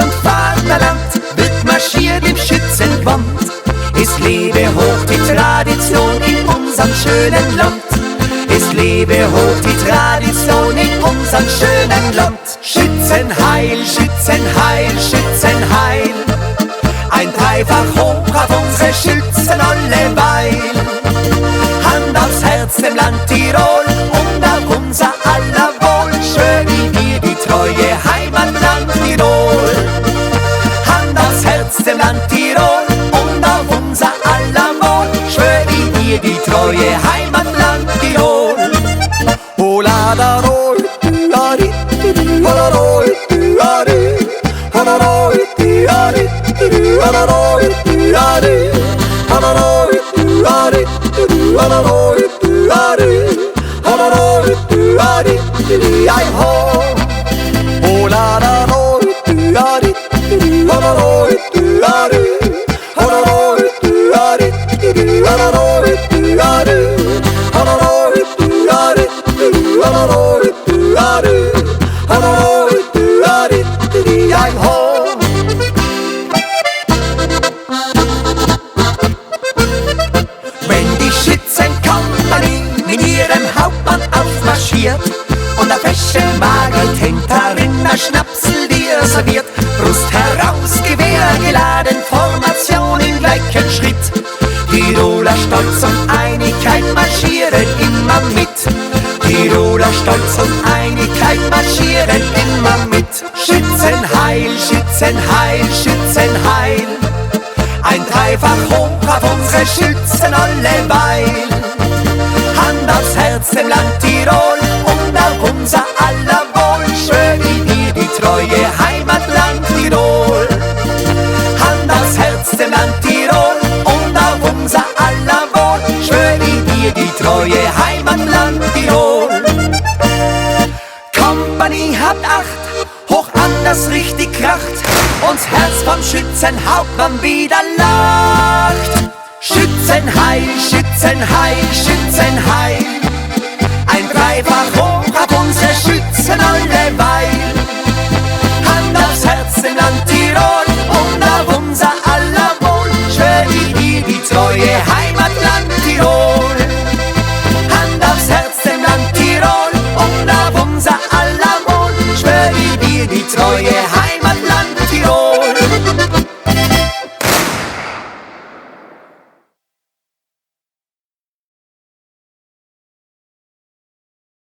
und Vaterland wird marschiert im Schützenband. Es lebe hoch die Tradition in unserem schönen Land. Es lebe hoch die Tradition in unserem schönen Land. Schützenheil, Schützenheil, Schützenheil. Ein dreifach hoch auf unsere Schützen alleweil. Hand aufs Herz dem Land Tirol und auf unser aller Wohl. Schwör wir die treue Heimatland Tirol. Hand aufs Herz dem Land Tirol und auf unser aller Wohl. Schwör wir die treue Heimatland Tirol. Hola da roi, ari, hola roi, ari, hola roi, ari, hola roi, ari, hola roi, ari, hola roi, ari, hola roi, ari, ay ho. Hola da roi, ari, hola roi, ari, hola roi, ari, hola roi, ari, hola roi, ari, hola roi, ari, hola roi, ari, ay ho. Wenn die Schützenkompanie mit ihrem Hauptmann aufmarschiert und der fesche Mageltenk darin ein Schnapsel dir serviert, Brust heraus, Gewehr geladen, Formation im gleichen Schritt. Tiroler Stolz und Einigkeit marschieren immer mit. Tiroler Stolz und Einigkeit marschieren immer mit. Schützenheil, Schützenheil, Schützenheil. Ein dreifach hoch auf unsere Schützen alleweil. Hand aufs Herz dem Land Tirol und auf unser aller Wohl. Schwör wir die treue Heimatland Tirol. Hand aufs Herz dem Land Tirol und auf unser aller Wohl. Schwör wir die treue Heimatland Tirol. Kompanie habt Acht, hoch an das richtig kracht, uns Herz vom Schützenhauptmann wieder lacht. Schützenheil, Schützenheil, Schützenheil. Ein dreifach hoch auf unsere Schützen alleweil.